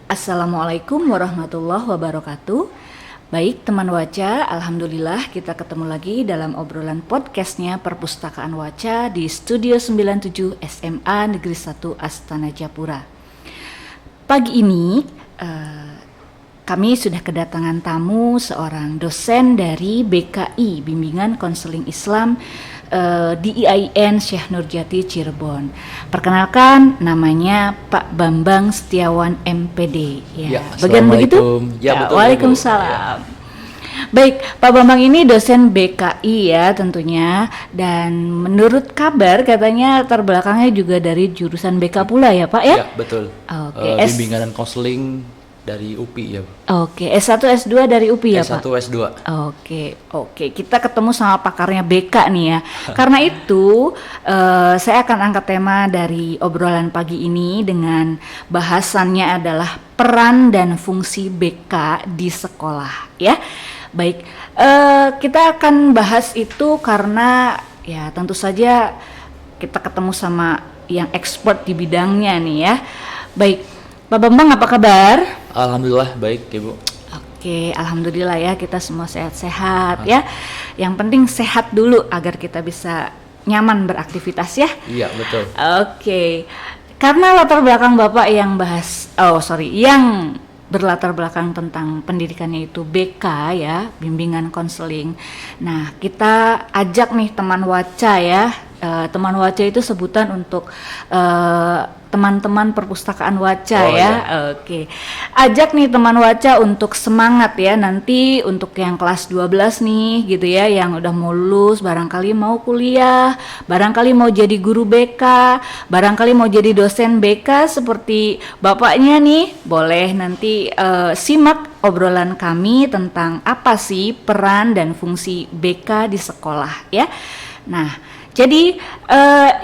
Assalamualaikum warahmatullahi wabarakatuh. Baik teman Waca, alhamdulillah kita ketemu lagi dalam obrolan podcastnya Perpustakaan Waca di Studio 97 SMA Negeri 1 Astana Japura. Pagi ini kami sudah kedatangan tamu seorang dosen dari BKI, Bimbingan Konseling Islam di IAIN Syekh Nurjati Cirebon. Perkenalkan, namanya Pak Bambang Setiawan MPD. Ya, bagian begitu? Ya, betul. Waalaikumsalam. Ya. Baik, Pak Bambang ini dosen BKI ya tentunya, dan menurut kabar katanya latar belakangnya juga dari jurusan BK pula ya Pak ya? Ya, betul. Oke. Bimbingan dan konseling dari UPI ya. Oke, S1 S2 dari UPI ya S1 Pak? S2. Oke, kita ketemu sama pakarnya BK nih ya. Karena itu saya akan angkat tema dari obrolan pagi ini dengan bahasannya adalah peran dan fungsi BK di sekolah ya. Baik, kita akan bahas itu karena ya tentu saja kita ketemu sama yang expert di bidangnya nih ya. Baik, Pak Bambang apa kabar? Alhamdulillah baik, Ibu. Oke, alhamdulillah ya kita semua sehat-sehat ya. Yang penting sehat dulu agar kita bisa nyaman beraktivitas ya. Iya, betul. Oke. Karena latar belakang Bapak yang yang berlatar belakang tentang pendidikannya itu BK ya, bimbingan konseling. Nah, kita ajak nih teman Waca ya. Teman Waca itu sebutan untuk teman-teman perpustakaan Waca ya. Ya. Oke. Ajak nih teman Waca untuk semangat ya, nanti untuk yang kelas 12 nih gitu ya, yang udah mau lulus, barangkali mau kuliah, barangkali mau jadi guru BK, barangkali mau jadi dosen BK seperti bapaknya nih, boleh nanti simak obrolan kami tentang apa sih peran dan fungsi BK di sekolah ya. Nah, jadi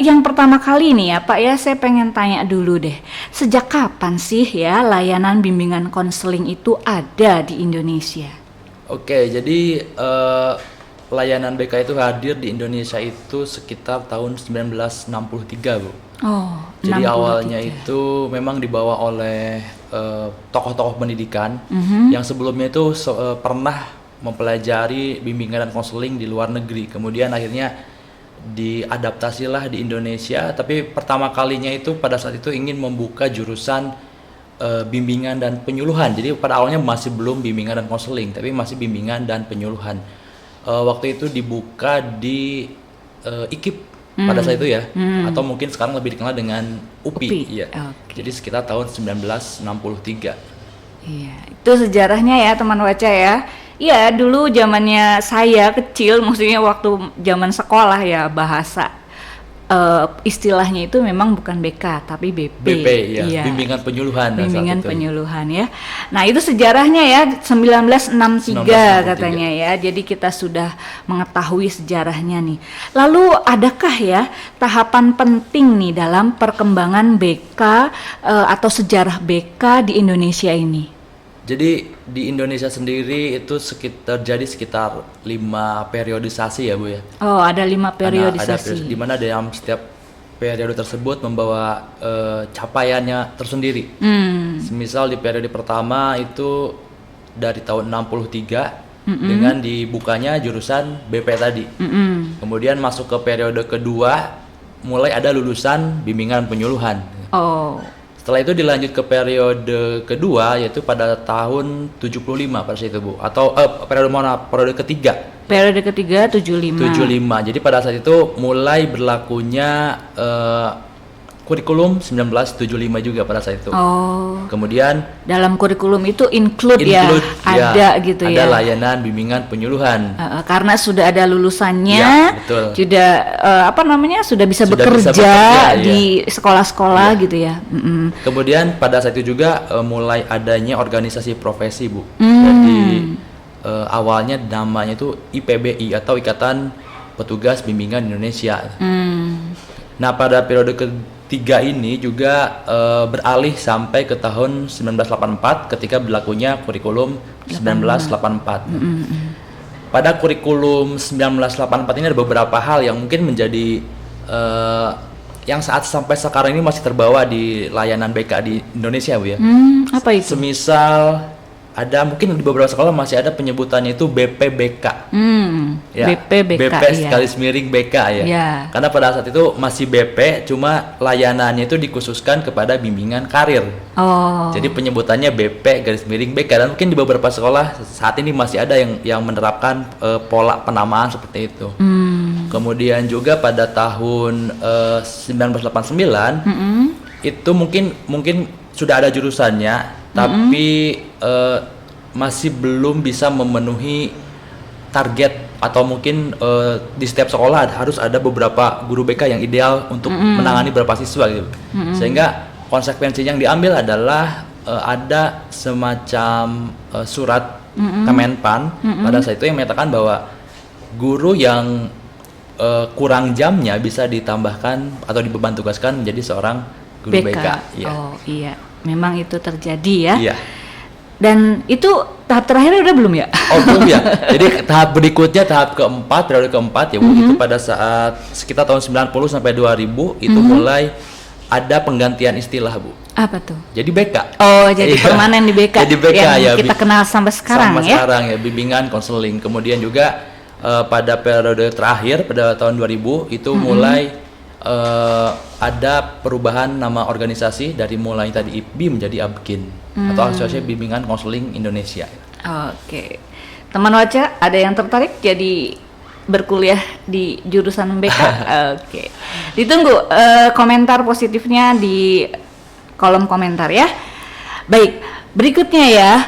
yang pertama kali nih ya Pak ya, saya pengen tanya dulu deh, sejak kapan sih ya layanan bimbingan konseling itu ada di Indonesia? Oke, jadi layanan BK itu hadir di Indonesia itu sekitar tahun 1963, Bu. Oh, Jadi 63. awalnya itu memang dibawa oleh tokoh-tokoh pendidikan yang sebelumnya itu pernah mempelajari bimbingan dan konseling di luar negeri. Kemudian akhirnya diadaptasilah di Indonesia, tapi pertama kalinya itu pada saat itu ingin membuka jurusan bimbingan dan penyuluhan. Jadi pada awalnya masih belum bimbingan dan konseling, tapi masih bimbingan dan penyuluhan. Waktu itu dibuka di IKIP pada saat itu ya, atau mungkin sekarang lebih dikenal dengan UPI. Iya. Okay. Jadi sekitar tahun 1963. Iya, itu sejarahnya ya teman Waca ya. Iya, dulu zamannya saya kecil, maksudnya waktu zaman sekolah ya, bahasa istilahnya itu memang bukan BK tapi BP. BP ya, iya. Bimbingan penyuluhan. Bimbingan penyuluhan ya. Nah, itu sejarahnya ya 1963 katanya ya. Jadi kita sudah mengetahui sejarahnya nih. Lalu adakah ya tahapan penting nih dalam perkembangan BK atau sejarah BK di Indonesia ini? Jadi di Indonesia sendiri itu terjadi sekitar 5 periodisasi ya Bu ya. Oh, ada 5 periodisasi. Di mana dalam setiap periode tersebut membawa capaiannya tersendiri. Semisal di periode pertama itu dari tahun 63 dengan dibukanya jurusan BP tadi. Kemudian masuk ke periode kedua mulai ada lulusan bimbingan penyuluhan. Oh. Setelah itu dilanjut ke periode kedua yaitu pada tahun 75 pada saat itu Bu, atau periode ketiga. Periode ketiga 75. Jadi pada saat itu mulai berlakunya kurikulum 1975 juga pada saat itu. Oh. Kemudian dalam kurikulum itu include ya, ada gitu ya. Ada layanan bimbingan penyuluhan. Karena sudah ada lulusannya, ya, betul. Sudah sudah bisa bekerja di sekolah-sekolah gitu ya. Kemudian pada saat itu juga mulai adanya organisasi profesi Bu. Jadi awalnya namanya itu IPBI atau Ikatan Petugas Bimbingan Indonesia. Nah pada periode ketiga ini juga beralih sampai ke tahun 1984 ketika berlakunya kurikulum 1984. Pada kurikulum 1984 ini ada beberapa hal yang mungkin menjadi yang saat sampai sekarang ini masih terbawa di layanan BK di Indonesia, Bu ya. Apa itu? Semisal ada mungkin di beberapa sekolah masih ada penyebutannya itu BPBK. Ya, BPBK, BP iya. garis miring BK ya. Ya. Karena pada saat itu masih BP, cuma layanannya itu dikhususkan kepada bimbingan karir. Oh. Jadi penyebutannya BP garis miring BK, dan mungkin di beberapa sekolah saat ini masih ada yang menerapkan pola penamaan seperti itu. Kemudian juga pada tahun 1989 itu mungkin sudah ada jurusannya, tapi masih belum bisa memenuhi target, atau mungkin di setiap sekolah harus ada beberapa guru BK yang ideal untuk menangani beberapa siswa gitu. Sehingga konsekuensi yang diambil adalah ada semacam surat Kemenpan pada saat itu yang menyatakan bahwa guru yang kurang jamnya bisa ditambahkan atau dibeban tugaskan menjadi seorang guru BK. Iya. Oh iya, memang itu terjadi ya. Iya. Dan itu tahap terakhir udah belum ya? Oh belum ya. Jadi tahap berikutnya, tahap keempat, periode keempat ya Bu, itu pada saat sekitar tahun 90 sampai 2000 itu mulai ada penggantian istilah, Bu. Apa tuh? Jadi BK. Oh, jadi Iya. permanen di BK. Jadi BK yang ya. kita kenal sampai sekarang sampai ya. sekarang ya, bimbingan konseling. Kemudian juga pada periode terakhir pada tahun 2000 itu mulai ada perubahan nama organisasi dari mulai tadi IPBI menjadi ABKIN atau Asosiasi Bimbingan Konseling Indonesia. Oke. Teman Waca, ada yang tertarik jadi berkuliah di jurusan BK? Oke. Ditunggu komentar positifnya di kolom komentar ya. Baik, berikutnya ya.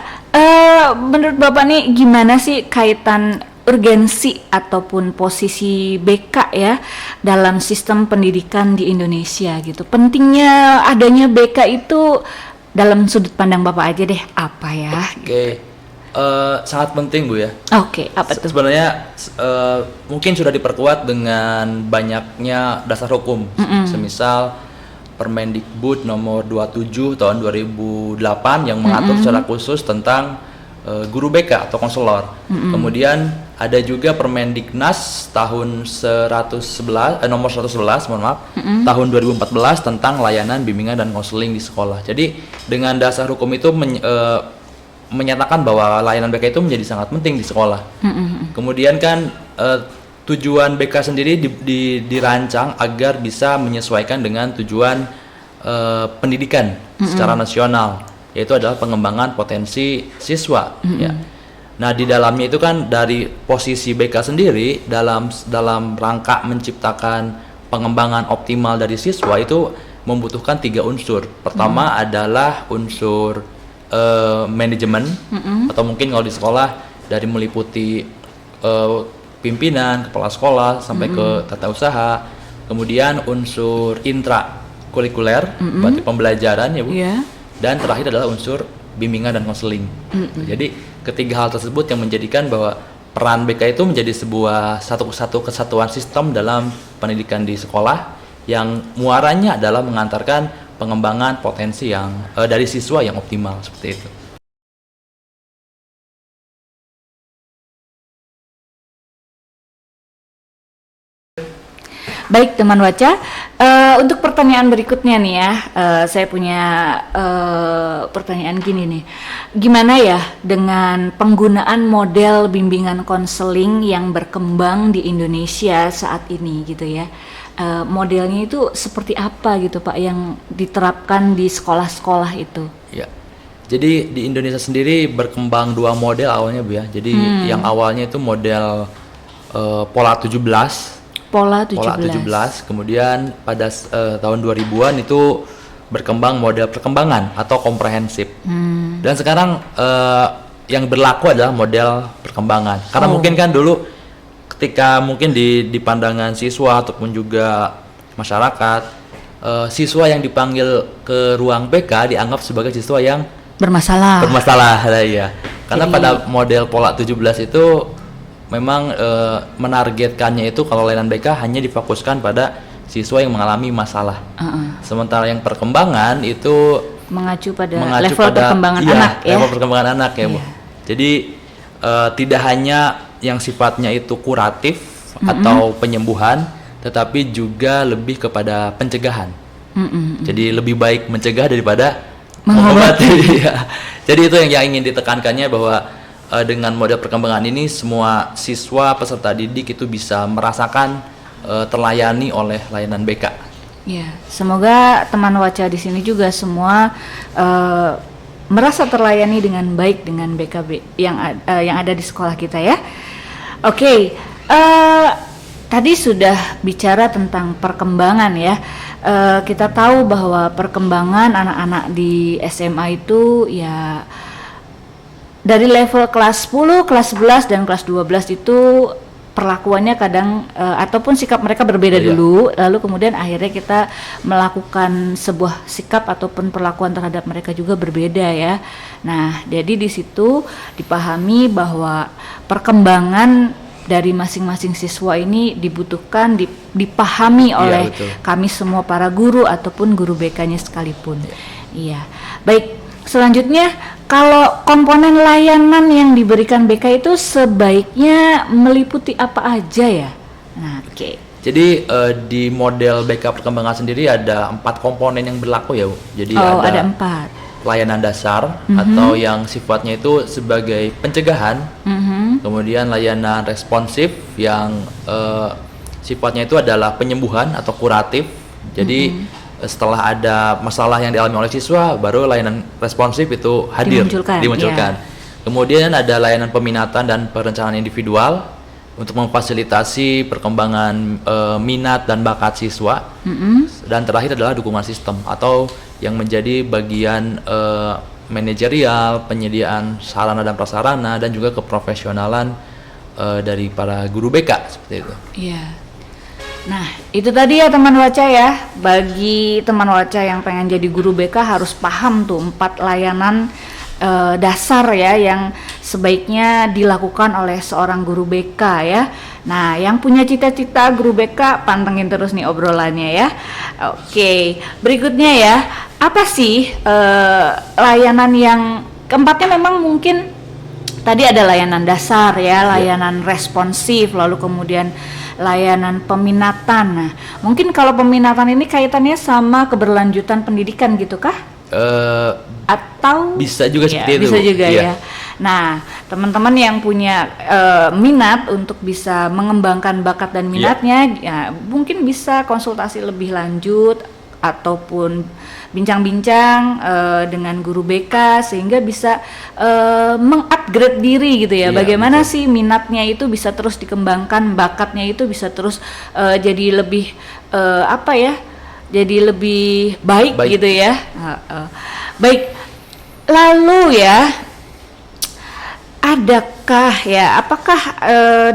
Menurut Bapak nih gimana sih kaitan urgensi ataupun posisi BK ya dalam sistem pendidikan di Indonesia gitu? Pentingnya adanya BK itu dalam sudut pandang Bapak aja deh, apa ya? Oke. Sangat penting Bu ya. Oke, apa tuh? Sebenarnya mungkin sudah diperkuat dengan banyaknya dasar hukum. Semisal Permendikbud nomor 27 tahun 2008 yang mengatur secara khusus tentang guru BK atau konselor. Kemudian ada juga Permendiknas tahun 111 nomor 111 tahun 2014 tentang layanan bimbingan dan konseling di sekolah. Jadi dengan dasar hukum itu menyatakan bahwa layanan BK itu menjadi sangat penting di sekolah. Kemudian kan tujuan BK sendiri dirancang agar bisa menyesuaikan dengan tujuan pendidikan secara nasional, yaitu adalah pengembangan potensi siswa. Ya. Nah di dalamnya itu kan dari posisi BK sendiri dalam rangka menciptakan pengembangan optimal dari siswa itu membutuhkan 3 unsur. Pertama adalah unsur manajemen, atau mungkin kalau di sekolah dari meliputi pimpinan, kepala sekolah sampai ke tata usaha. Kemudian unsur intrakurikuler, berarti pembelajaran ya Bu. Yeah. Dan terakhir adalah unsur bimbingan dan konseling. Jadi ketiga hal tersebut yang menjadikan bahwa peran BK itu menjadi sebuah satu kesatuan sistem dalam pendidikan di sekolah yang muaranya adalah mengantarkan pengembangan potensi yang dari siswa yang optimal seperti itu. Baik teman Waca, untuk pertanyaan berikutnya nih ya, saya punya pertanyaan gini nih, gimana ya dengan penggunaan model bimbingan konseling yang berkembang di Indonesia saat ini gitu ya, modelnya itu seperti apa gitu Pak yang diterapkan di sekolah-sekolah itu? Ya, jadi di Indonesia sendiri berkembang 2 model awalnya Bu ya, jadi yang awalnya itu model pola 17, kemudian pada tahun 2000-an itu berkembang model perkembangan atau komprehensif. Dan sekarang yang berlaku adalah model perkembangan. Karena mungkin kan dulu ketika mungkin di pandangan siswa ataupun juga masyarakat, siswa yang dipanggil ke ruang BK dianggap sebagai siswa yang bermasalah ya. Karena pada model pola 17 itu memang menargetkannya itu kalau layanan BK hanya difokuskan pada siswa yang mengalami masalah. Sementara yang perkembangan itu mengacu pada level perkembangan anak ya. Level perkembangan anak ya Bu. Jadi tidak hanya yang sifatnya itu kuratif atau penyembuhan, tetapi juga lebih kepada pencegahan. Mm-mm. Jadi lebih baik mencegah daripada Mengobati. mengobati. Ya. Jadi itu yang ingin ditekankannya, bahwa dengan model perkembangan ini semua siswa peserta didik itu bisa merasakan terlayani oleh layanan BK. Ya, semoga teman Waca di sini juga semua merasa terlayani dengan baik dengan BKB yang ada di sekolah kita ya. Oke, tadi sudah bicara tentang perkembangan ya. Kita tahu bahwa perkembangan anak-anak di SMA itu ya dari level kelas 10, kelas 11 dan kelas 12 itu perlakuannya kadang ataupun sikap mereka berbeda dulu, lalu kemudian akhirnya kita melakukan sebuah sikap ataupun perlakuan terhadap mereka juga berbeda ya. Nah, jadi di situ dipahami bahwa perkembangan dari masing-masing siswa ini dibutuhkan dipahami oleh kami semua para guru ataupun guru BK-nya sekalipun. Iya. Baik, selanjutnya kalau komponen layanan yang diberikan BK itu sebaiknya meliputi apa aja ya? Nah, oke. Jadi di model BK perkembangan sendiri ada 4 komponen yang berlaku ya, Bu. Jadi ada 4. Layanan dasar atau yang sifatnya itu sebagai pencegahan, kemudian layanan responsif yang sifatnya itu adalah penyembuhan atau kuratif. Jadi setelah ada masalah yang dialami oleh siswa, baru layanan responsif itu hadir, dimunculkan. Kemudian ada layanan peminatan dan perencanaan individual untuk memfasilitasi perkembangan minat dan bakat siswa. Dan terakhir adalah dukungan sistem atau yang menjadi bagian manajerial, penyediaan sarana dan prasarana, dan juga keprofesionalan dari para guru BK seperti itu. Iya. Nah, itu tadi ya teman Waca ya. Bagi teman Waca yang pengen jadi guru BK harus paham tuh 4 layanan dasar ya yang sebaiknya dilakukan oleh seorang guru BK ya. Nah, yang punya cita-cita guru BK pantengin terus nih obrolannya ya. Oke, berikutnya ya, apa sih layanan yang keempatnya memang mungkin tadi ada layanan dasar ya, layanan responsif, lalu kemudian layanan peminatan. Nah, mungkin kalau peminatan ini kaitannya sama keberlanjutan pendidikan gitu kah? Atau bisa juga seperti itu. Bisa juga ya. Nah, teman-teman yang punya minat untuk bisa mengembangkan bakat dan minatnya, ya mungkin bisa konsultasi lebih lanjut ataupun bincang-bincang dengan guru BK sehingga bisa mengupgrade diri gitu ya. Bagaimana sih minatnya itu bisa terus dikembangkan, bakatnya itu bisa terus jadi lebih jadi lebih baik. Gitu ya. Baik, lalu ya, apakah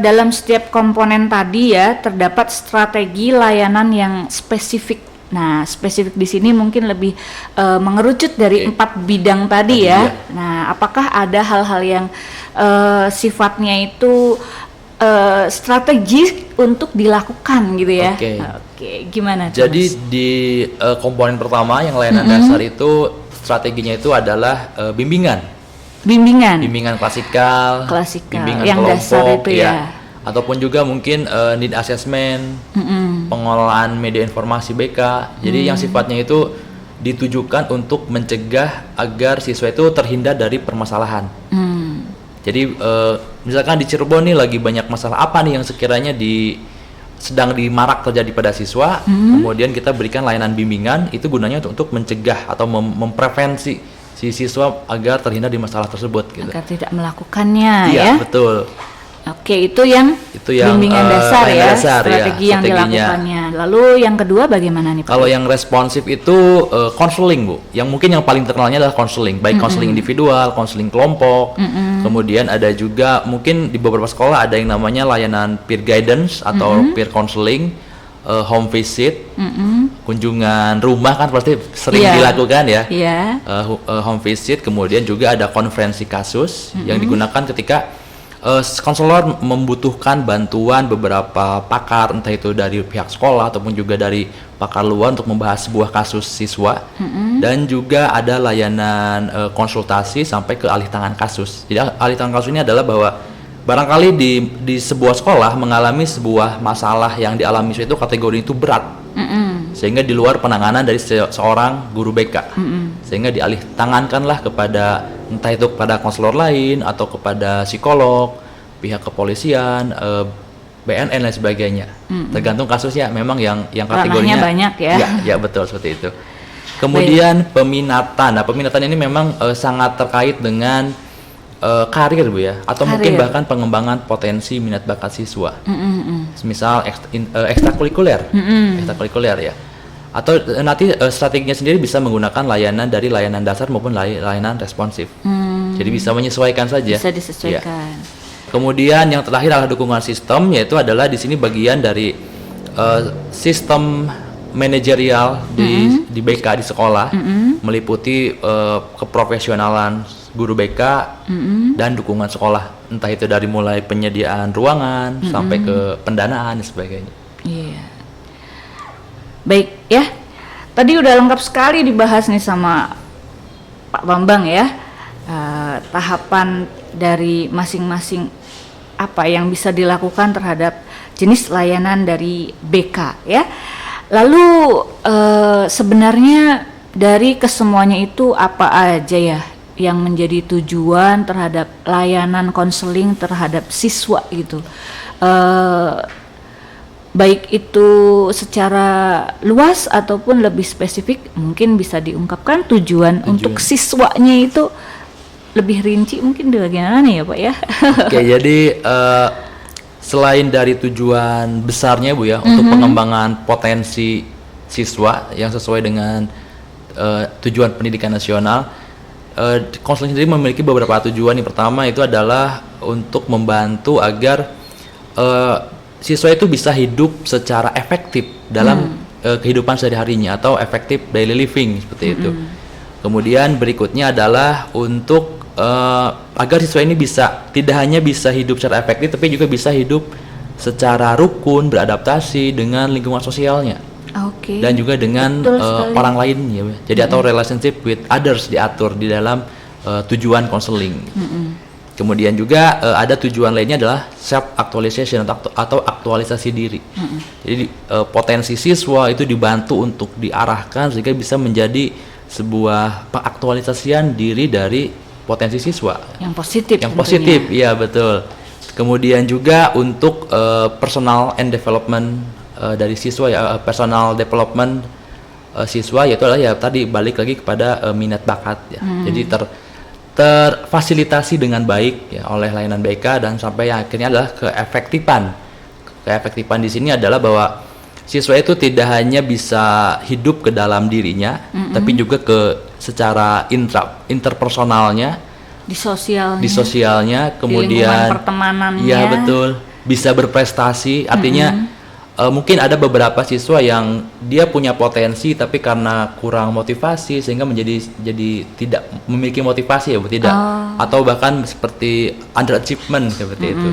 dalam setiap komponen tadi ya terdapat strategi layanan yang spesifik? Nah, spesifik di sini mungkin lebih mengerucut dari 4 bidang tadi ya. Nah, apakah ada hal-hal yang sifatnya itu strategi untuk dilakukan gitu ya? Oke, gimana? Jadi di komponen pertama yang layanan dasar itu strateginya itu adalah bimbingan klasikal, bimbingan yang kelompok, dasar itu ya. Ataupun juga mungkin need assessment, pengelolaan media informasi BK. Jadi yang sifatnya itu ditujukan untuk mencegah agar siswa itu terhindar dari permasalahan. Jadi misalkan di Cirebon nih lagi banyak masalah apa nih yang sekiranya sedang dimarak terjadi pada siswa, kemudian kita berikan layanan bimbingan itu gunanya untuk mencegah atau memprevensi si siswa agar terhindar di masalah tersebut gitu. Agar tidak melakukannya ya. Iya, betul. Oke, itu yang bimbingan dasar ya, strategi yang dilakukannya. Lalu yang kedua bagaimana nih Pak? Kalau yang responsif itu konseling Bu. Yang mungkin yang paling terkenalnya adalah konseling, baik konseling individual, konseling kelompok. Kemudian ada juga mungkin di beberapa sekolah ada yang namanya layanan peer guidance atau peer counseling, home visit, kunjungan rumah kan pasti sering dilakukan ya. Home visit, kemudian juga ada konferensi kasus yang digunakan ketika konselor membutuhkan bantuan beberapa pakar, entah itu dari pihak sekolah ataupun juga dari pakar luar untuk membahas sebuah kasus siswa. Dan juga ada layanan konsultasi sampai ke alih tangan kasus. Jadi alih tangan kasus ini adalah bahwa barangkali di sebuah sekolah mengalami sebuah masalah yang dialami siswa itu kategori itu berat, sehingga di luar penanganan dari seorang guru BK, sehingga dialih tangankanlah kepada entah itu kepada konselor lain atau kepada psikolog, pihak kepolisian, BNN dan sebagainya. Tergantung kasusnya, memang yang kategorinya ranahnya banyak ya. Ya betul seperti itu. Kemudian peminatan. Nah, peminatan ini memang sangat terkait dengan karir Bu ya, atau mungkin bahkan pengembangan potensi minat bakat siswa. Misal ekstrakurikuler, ya. Atau nanti strateginya sendiri bisa menggunakan layanan dari layanan dasar maupun layanan responsif. Jadi bisa menyesuaikan saja. Bisa disesuaikan. Ya. Kemudian yang terakhir adalah dukungan sistem, yaitu adalah di sini bagian dari sistem manajerial di BK di sekolah, meliputi keprofesionalan guru BK dan dukungan sekolah, entah itu dari mulai penyediaan ruangan sampai ke pendanaan dan sebagainya. Iya. Baik ya, tadi udah lengkap sekali dibahas nih sama Pak Bambang ya, tahapan dari masing-masing apa yang bisa dilakukan terhadap jenis layanan dari BK ya. Lalu sebenarnya dari kesemuanya itu apa aja ya yang menjadi tujuan terhadap layanan konseling terhadap siswa gitu, baik itu secara luas ataupun lebih spesifik, mungkin bisa diungkapkan tujuan untuk siswanya itu lebih rinci mungkin di bagian mana ya Pak ya? Oke, jadi selain dari tujuan besarnya Bu ya, untuk pengembangan potensi siswa yang sesuai dengan tujuan pendidikan nasional, konseling sendiri memiliki beberapa tujuan. Yang pertama itu adalah untuk membantu agar siswa itu bisa hidup secara efektif dalam kehidupan sehari-harinya atau efektif daily living seperti itu. Kemudian berikutnya adalah untuk agar siswa ini bisa tidak hanya bisa hidup secara efektif, tapi juga bisa hidup secara rukun, beradaptasi dengan lingkungan sosialnya. Dan juga dengan orang lain ya. Jadi atau relationship with others diatur di dalam tujuan konseling. Kemudian juga ada tujuan lainnya adalah self actualization atau aktualisasi diri. Jadi potensi siswa itu dibantu untuk diarahkan sehingga bisa menjadi sebuah pengaktualisasian diri dari potensi siswa yang positif. Yang positif, iya betul. Kemudian juga untuk personal and development dari siswa ya, personal development siswa, yaitu adalah ya tadi balik lagi kepada minat bakat ya. Jadi terfasilitasi dengan baik ya oleh layanan BK, dan sampai yang akhirnya adalah keefektifan. Keefektifan di sini adalah bahwa siswa itu tidak hanya bisa hidup ke dalam dirinya, tapi juga secara interpersonalnya, di sosialnya, kemudian di lingkungan pertemanannya. Iya betul, bisa berprestasi. Artinya mungkin ada beberapa siswa yang dia punya potensi tapi karena kurang motivasi sehingga jadi tidak memiliki motivasi ya Bu, tidak, atau bahkan seperti underachievement seperti itu.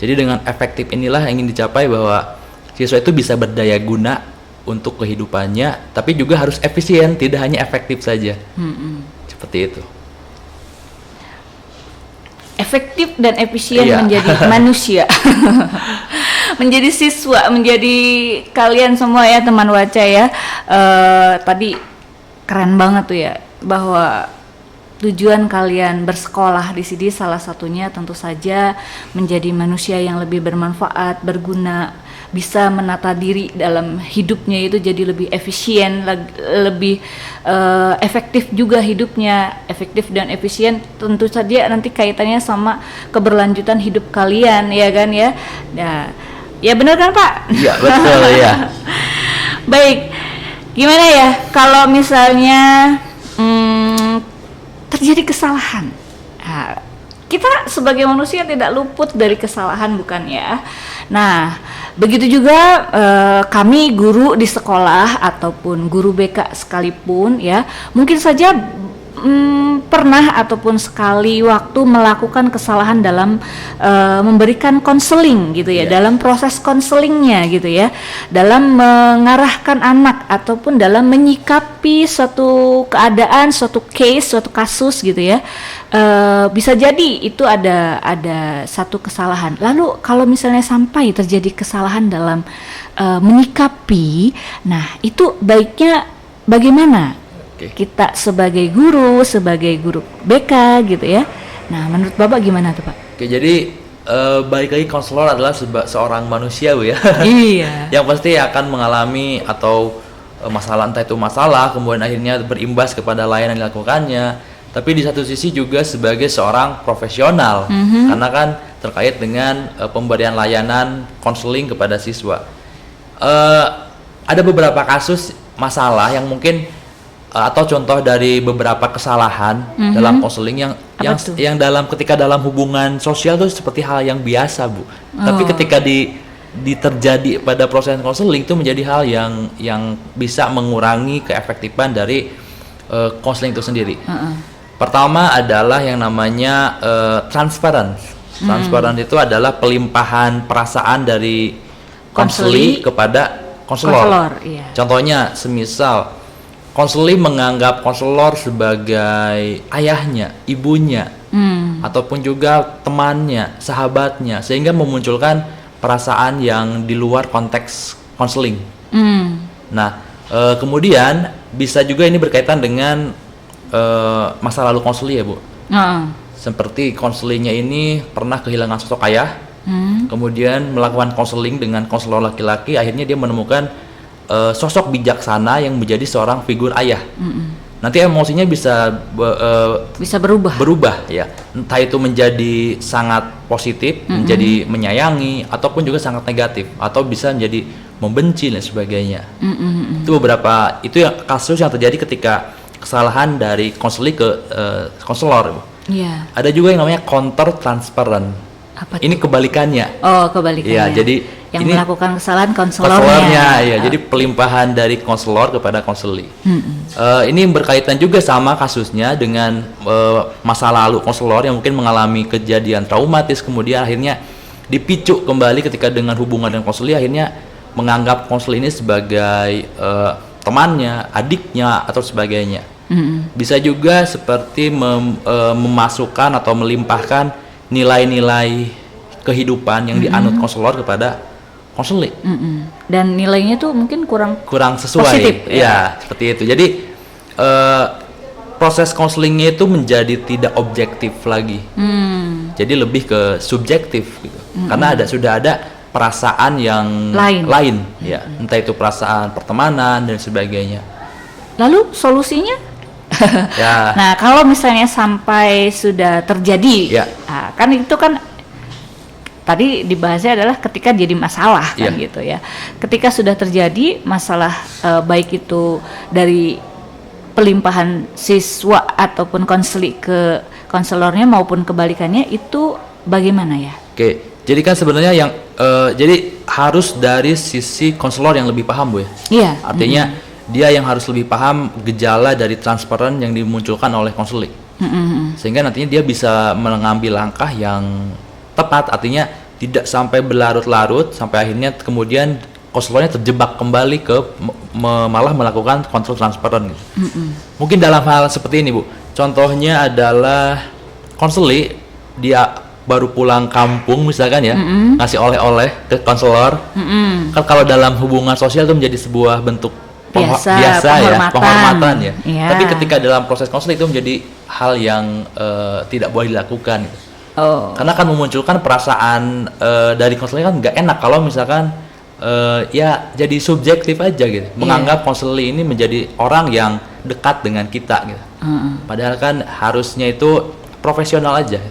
Jadi dengan efektif inilah yang ingin dicapai, bahwa siswa itu bisa berdaya guna untuk kehidupannya, tapi juga harus efisien, tidak hanya efektif saja. Seperti itu. Efektif dan efisien menjadi manusia. Menjadi siswa, menjadi kalian semua ya teman Waca ya. Tadi keren banget tuh ya, bahwa tujuan kalian bersekolah di sini salah satunya tentu saja menjadi manusia yang lebih bermanfaat, berguna, bisa menata diri dalam hidupnya itu jadi lebih efisien, lebih efektif juga hidupnya. Efektif dan efisien tentu saja nanti kaitannya sama keberlanjutan hidup kalian ya kan ya. Nah, ya benar kan Pak? Iya betul ya. Baik, gimana ya kalau misalnya terjadi kesalahan? Nah, kita sebagai manusia tidak luput dari kesalahan bukan ya? Nah, begitu juga kami guru di sekolah ataupun guru BK sekalipun ya, mungkin saja pernah ataupun sekali waktu melakukan kesalahan dalam memberikan konseling gitu ya, dalam proses konselingnya gitu ya, dalam mengarahkan anak ataupun dalam menyikapi suatu keadaan, suatu case, suatu kasus gitu ya. Bisa jadi itu ada satu kesalahan. Lalu kalau misalnya sampai terjadi kesalahan dalam menyikapi, nah itu baiknya bagaimana? Kita sebagai guru BK gitu ya. Nah, menurut Bapak gimana tuh, Pak? Oke, jadi balik lagi, konselor adalah seorang manusia, Bu ya. Iya. Yang pasti akan mengalami atau masalah, entah itu masalah, kemudian akhirnya berimbas kepada layanan yang dilakukannya. Tapi di satu sisi juga sebagai seorang profesional, karena kan terkait dengan pemberian layanan konseling kepada siswa. Ada beberapa kasus masalah yang mungkin atau contoh dari beberapa kesalahan dalam konseling yang ketika dalam hubungan sosial itu seperti hal yang biasa, Bu. Tapi ketika terjadi pada proses konseling itu menjadi hal yang bisa mengurangi keefektifan dari konseling itu sendiri. Pertama adalah yang namanya transference. Transference itu adalah pelimpahan perasaan dari konseli kepada konselor. Iya. Contohnya semisal konseli menganggap konselor sebagai ayahnya, ibunya, ataupun juga temannya, sahabatnya, sehingga memunculkan perasaan yang di luar konteks konseling. Nah, kemudian bisa juga ini berkaitan dengan masa lalu konseli ya, Bu. Seperti konselinya ini pernah kehilangan sosok ayah, kemudian melakukan konseling dengan konselor laki-laki, akhirnya dia menemukan sosok bijaksana yang menjadi seorang figur ayah. Nanti emosinya bisa berubah ya, entah itu menjadi sangat positif, menjadi menyayangi, ataupun juga sangat negatif, atau bisa menjadi membenci dan sebagainya. Itu beberapa kasus yang terjadi ketika kesalahan dari konseli ke konselor. Ada juga yang namanya counter transparent. Ini kebalikannya. Oh, kebalikannya. Ya, jadi yang ini melakukan kesalahan konselornya. Ya, jadi pelimpahan dari konselor kepada konseli. Ini berkaitan juga sama kasusnya dengan masa lalu konselor yang mungkin mengalami kejadian traumatis, kemudian akhirnya dipicu kembali ketika dengan hubungan dengan konseli, akhirnya menganggap konseli ini sebagai temannya, adiknya, atau sebagainya. Bisa juga seperti memasukkan atau melimpahkan nilai-nilai kehidupan yang dianut konselor kepada konseli. Dan nilainya tuh mungkin kurang sesuai. Positif, ya, seperti itu. Jadi proses konselingnya itu menjadi tidak objektif lagi. Jadi lebih ke subjektif gitu. Karena sudah ada perasaan yang lain ya. Entah itu perasaan pertemanan dan sebagainya. Lalu solusinya? Ya. Nah, kalau misalnya sampai sudah terjadi, nah, kan itu kan tadi dibahasnya adalah ketika jadi masalah kan gitu ya. Ketika sudah terjadi masalah, baik itu dari pelimpahan siswa ataupun konseli ke konselornya maupun kebalikannya, itu bagaimana ya? Oke, jadi kan sebenarnya yang jadi harus dari sisi konselor yang lebih paham, Bu ya. Iya. Artinya dia yang harus lebih paham gejala dari transparan yang dimunculkan oleh konseli. Sehingga nantinya dia bisa mengambil langkah yang tepat, artinya tidak sampai berlarut-larut sampai akhirnya kemudian konselornya terjebak kembali ke malah melakukan kontrol transparan gitu. Mungkin dalam hal seperti ini, Bu. Contohnya adalah konseli dia baru pulang kampung misalkan ya, ngasih oleh-oleh ke konselor. Kan kalau dalam hubungan sosial itu menjadi sebuah bentuk biasa ya, penghormatan ya. Tapi ketika dalam proses konseling itu menjadi hal yang tidak boleh dilakukan gitu. Karena kan memunculkan perasaan dari konseling kan nggak enak kalau misalkan ya jadi subjektif aja gitu, menganggap konseling ini menjadi orang yang dekat dengan kita gitu. Padahal kan harusnya itu profesional aja.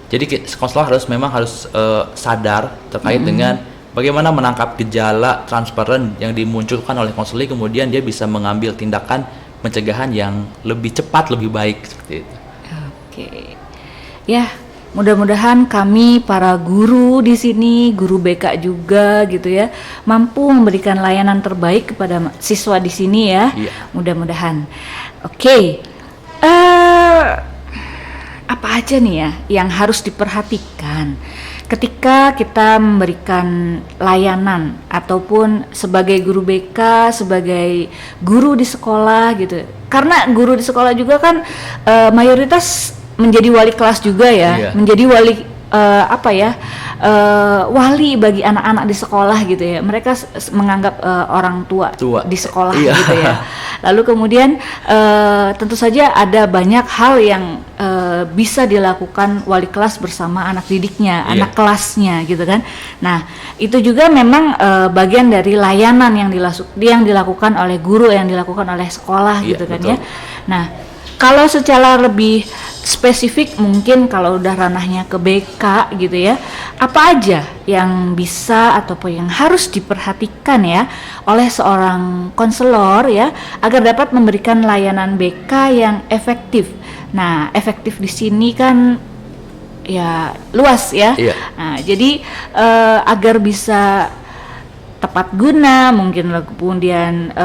Jadi konselor memang harus sadar terkait dengan bagaimana menangkap gejala transparan yang dimunculkan oleh konseling, kemudian dia bisa mengambil tindakan pencegahan yang lebih cepat, lebih baik seperti itu. Oke. Ya, mudah-mudahan kami para guru di sini, guru BK juga gitu ya, mampu memberikan layanan terbaik kepada siswa di sini ya. Mudah-mudahan. Oke. Eh, apa aja nih ya yang harus diperhatikan ketika kita memberikan layanan ataupun sebagai guru BK, sebagai guru di sekolah gitu. Karena guru di sekolah juga kan mayoritas menjadi wali kelas juga ya, Iya. menjadi wali bagi anak-anak di sekolah gitu ya. Mereka menganggap orang tua Tua. di sekolah Iya. gitu ya. Lalu kemudian tentu saja ada banyak hal yang bisa dilakukan wali kelas bersama anak didiknya, Iya. anak kelasnya gitu kan. Nah, itu juga memang bagian dari layanan yang dilakukan oleh guru, yang dilakukan oleh sekolah Iya, gitu kan betul. ya. Nah, kalau secara lebih spesifik mungkin kalau udah ranahnya ke BK gitu ya, apa aja yang bisa ataupun yang harus diperhatikan ya oleh seorang konselor ya agar dapat memberikan layanan BK yang efektif. Nah, efektif di sini kan ya luas ya. Iya. Nah, jadi agar bisa tepat guna, mungkin kemudian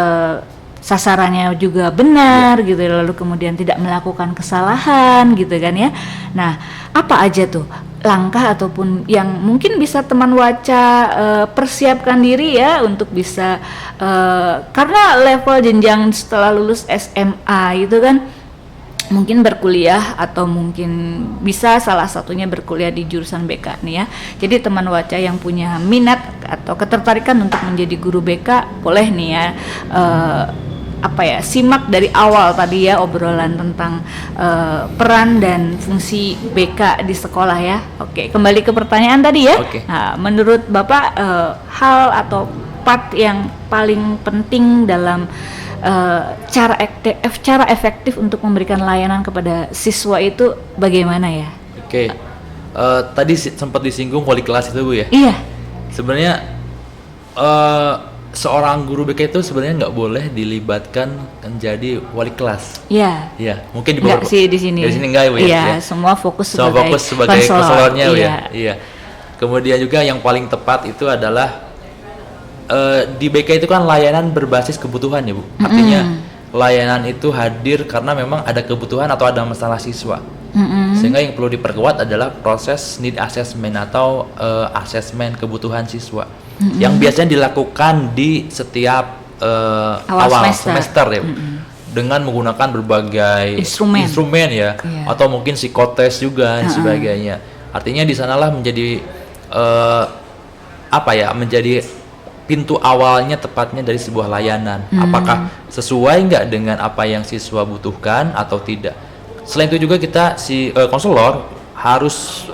sasarannya juga benar gitu, lalu kemudian tidak melakukan kesalahan gitu kan ya. Nah, apa aja tuh langkah ataupun yang mungkin bisa teman Waca persiapkan diri ya untuk bisa karena level jenjang setelah lulus SMA itu kan mungkin berkuliah atau mungkin bisa salah satunya berkuliah di jurusan BK nih ya. Jadi teman Waca yang punya minat atau ketertarikan untuk menjadi guru BK boleh nih ya simak dari awal tadi ya obrolan tentang peran dan fungsi BK di sekolah ya. Oke, kembali ke pertanyaan tadi ya. Oke. Nah, menurut Bapak hal atau part yang paling penting dalam cara efektif untuk memberikan layanan kepada siswa itu bagaimana ya? Oke. Tadi sempat disinggung wali kelas itu Bu ya. Iya. Sebenarnya seorang guru BK itu sebenarnya nggak boleh dilibatkan menjadi wali kelas. Iya. Iya, mungkin di Enggak sih di sini. Di sini enggak Bu ya. Iya, Ya. semua fokus Semua sebagai fokus sebagai konselor. konselornya Bu Iya. ya. Iya. Kemudian juga yang paling tepat itu adalah di BK itu kan layanan berbasis kebutuhan ya Bu. Artinya layanan itu hadir karena memang ada kebutuhan atau ada masalah siswa. Sehingga yang perlu diperkuat adalah proses need assessment atau asesmen kebutuhan siswa yang biasanya dilakukan di setiap awal semester ya Bu. Dengan menggunakan berbagai instrumen ya, Iya. atau mungkin psikotes juga dan sebagainya. Artinya di sanalah menjadi menjadi pintu awalnya tepatnya dari sebuah layanan. Apakah sesuai nggak dengan apa yang siswa butuhkan atau tidak. Selain itu juga kita konselor harus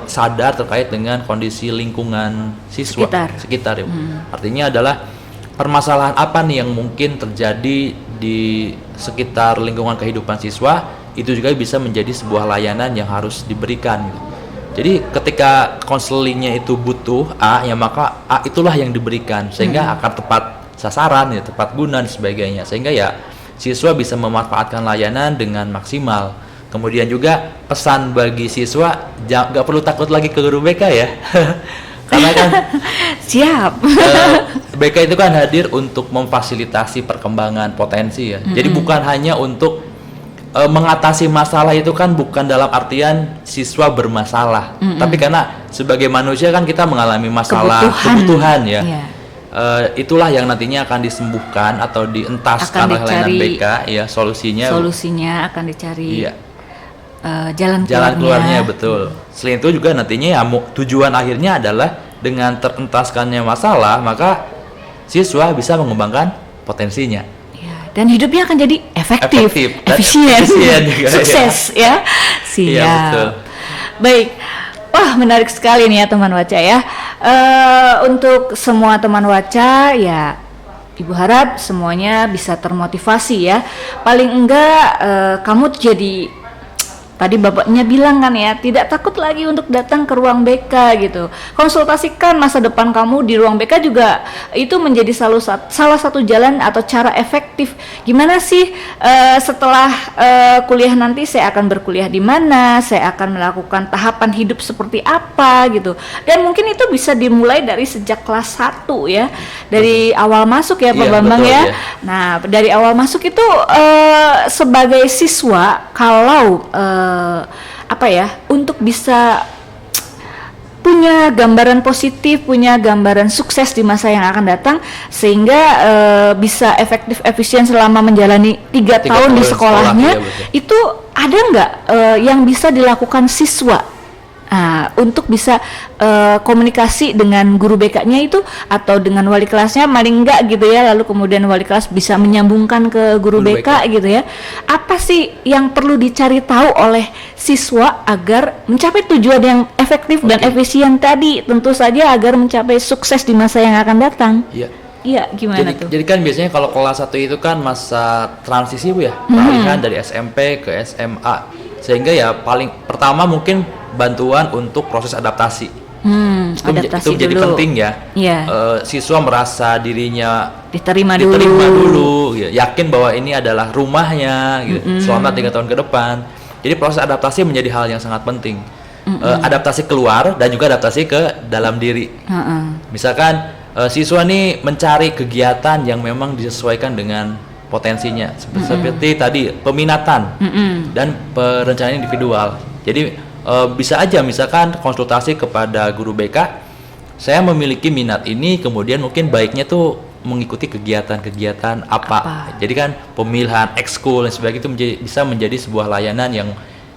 sadar terkait dengan kondisi lingkungan siswa sekitar ya. Artinya adalah permasalahan apa nih yang mungkin terjadi di sekitar lingkungan kehidupan siswa, itu juga bisa menjadi sebuah layanan yang harus diberikan. Jadi ketika konselingnya itu butuh A, ya maka A itulah yang diberikan sehingga akan tepat sasaran ya, tepat guna dan sebagainya, sehingga ya siswa bisa memanfaatkan layanan dengan maksimal. Kemudian juga pesan bagi siswa, nggak perlu takut lagi ke guru BK ya. Karena kan siap. BK itu kan hadir untuk memfasilitasi perkembangan potensi ya. Jadi bukan hanya untuk mengatasi masalah, itu kan bukan dalam artian siswa bermasalah, tapi karena sebagai manusia kan kita mengalami masalah kebutuhan ya. Yeah. Itulah yang nantinya akan disembuhkan atau dientaskan oleh layanan BK ya, solusinya akan dicari. Iya. Jalan keluarnya betul. Selain itu juga nantinya ya tujuan akhirnya adalah dengan terentaskannya masalah, maka siswa bisa mengembangkan potensinya. Ya, dan hidupnya akan jadi efektif efisien juga, sukses ya. Siap. Iya, betul. Baik. Wah, menarik sekali nih ya teman Waca ya. Untuk semua teman Waca ya, Ibu harap semuanya bisa termotivasi ya. Paling enggak kamu jadi Tadi bapaknya bilang kan ya, tidak takut lagi untuk datang ke ruang BK gitu. Konsultasikan masa depan kamu di ruang BK juga, itu menjadi salah satu jalan atau cara efektif. Gimana sih setelah kuliah nanti saya akan berkuliah di mana, saya akan melakukan tahapan hidup seperti apa gitu. Dan mungkin itu bisa dimulai dari sejak kelas 1 ya, dari awal masuk ya Pak Bambang betul, ya. ya. Nah, dari awal masuk itu sebagai siswa, kalau untuk bisa punya gambaran positif, punya gambaran sukses di masa yang akan datang, sehingga bisa efektif efisien selama menjalani 3 tahun di sekolahnya, itu ada nggak yang bisa dilakukan siswa? Untuk bisa komunikasi dengan guru BK-nya itu atau dengan wali kelasnya, paling enggak gitu ya, lalu kemudian wali kelas bisa menyambungkan ke guru BK gitu ya. Apa sih yang perlu dicari tahu oleh siswa agar mencapai tujuan yang efektif dan efisien tadi, tentu saja agar mencapai sukses di masa yang akan datang? Iya, gimana tuh? Jadi kan biasanya kalau kelas 1 itu kan masa transisi Bu ya, peralihan dari SMP ke SMA. Sehingga ya paling pertama mungkin bantuan untuk proses adaptasi. Itu menjadi penting ya. Siswa merasa dirinya diterima dulu, ya, yakin bahwa ini adalah rumahnya gitu, selama 3 tahun ke depan. Jadi proses adaptasi menjadi hal yang sangat penting. Adaptasi keluar dan juga adaptasi ke dalam diri. Misalkan siswa nih mencari kegiatan yang memang disesuaikan dengan potensinya, seperti tadi peminatan dan perencanaan individual. Jadi bisa aja misalkan konsultasi kepada guru BK, saya memiliki minat ini, kemudian mungkin baiknya tuh mengikuti kegiatan-kegiatan apa. Jadi kan pemilihan ekskul dan sebagainya itu bisa menjadi sebuah layanan yang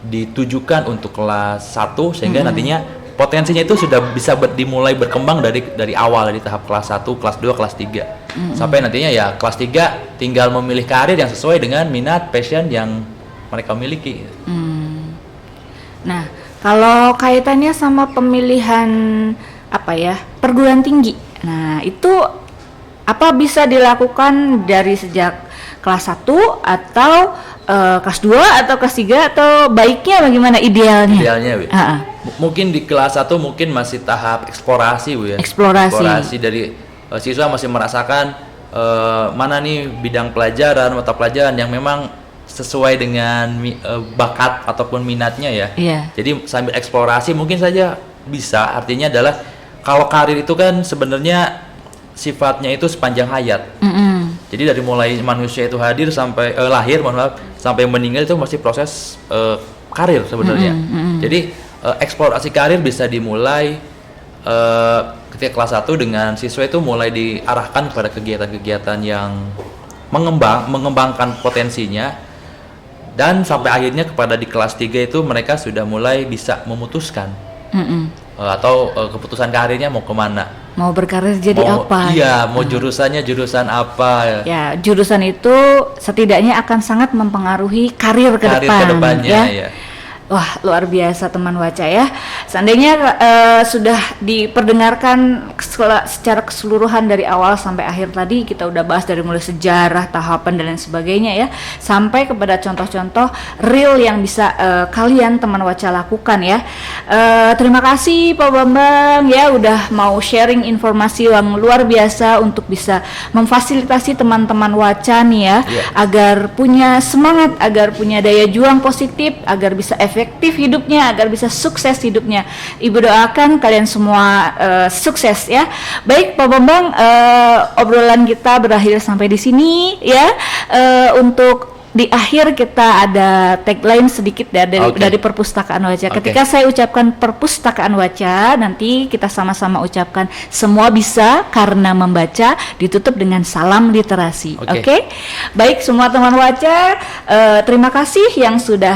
ditujukan untuk kelas 1, sehingga nantinya potensinya itu sudah bisa dimulai berkembang dari awal, dari tahap kelas 1, kelas 2, kelas 3. Sampai nantinya ya kelas 3 tinggal memilih karir yang sesuai dengan minat, passion yang mereka miliki. Nah, kalau kaitannya sama pemilihan perguruan tinggi, nah itu apa bisa dilakukan dari sejak kelas 1 atau kelas 2 atau kelas 3, atau baiknya bagaimana idealnya? Idealnya Bu, mungkin di kelas 1 mungkin masih tahap eksplorasi Bu ya. Eksplorasi dari siswa masih merasakan mana nih bidang pelajaran, mata pelajaran yang memang sesuai dengan bakat ataupun minatnya ya. Jadi sambil eksplorasi mungkin saja bisa. Artinya adalah kalau karir itu kan sebenarnya sifatnya itu sepanjang hayat. Jadi dari mulai manusia itu hadir sampai lahir, sampai meninggal itu masih proses karir sebenarnya. Jadi eksplorasi karir bisa dimulai ketika kelas 1 dengan siswa itu mulai diarahkan kepada kegiatan-kegiatan yang mengembangkan potensinya. Dan sampai akhirnya kepada di kelas 3 itu mereka sudah mulai bisa memutuskan atau keputusan karirnya mau kemana, mau berkarir jadi apa. Mau jurusannya jurusan apa ya. Jurusan itu setidaknya akan sangat mempengaruhi karir kedepannya ya. Wah, luar biasa teman Waca ya. Seandainya sudah diperdengarkan secara keseluruhan dari awal sampai akhir tadi, kita udah bahas dari mulai sejarah, tahapan dan lain sebagainya ya, sampai kepada contoh-contoh real yang bisa kalian teman Waca lakukan ya. Terima kasih Pak Bambang ya, udah mau sharing informasi yang luar biasa untuk bisa memfasilitasi teman-teman Waca nih ya, agar punya semangat, agar punya daya juang positif, agar bisa efektif hidupnya, agar bisa sukses hidupnya. Ibu doakan kalian semua sukses ya. Baik Pak Bambang, obrolan kita berakhir sampai di sini ya. Untuk di akhir kita ada tagline sedikit dari Perpustakaan Waca. Ketika saya ucapkan Perpustakaan Waca, nanti kita sama-sama ucapkan semua bisa karena membaca, ditutup dengan salam literasi. Oke? Baik semua teman Waca, terima kasih yang sudah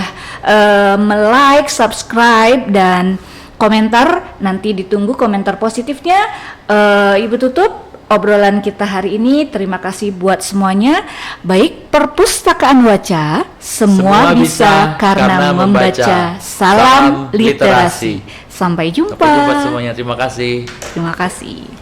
like, subscribe dan komentar. Nanti ditunggu komentar positifnya. Ibu tutup obrolan kita hari ini. Terima kasih buat semuanya. Baik, Perpustakaan Waca, semua bisa karena membaca. Salam literasi. Sampai jumpa. Sampai jumpa semuanya. Terima kasih. Terima kasih.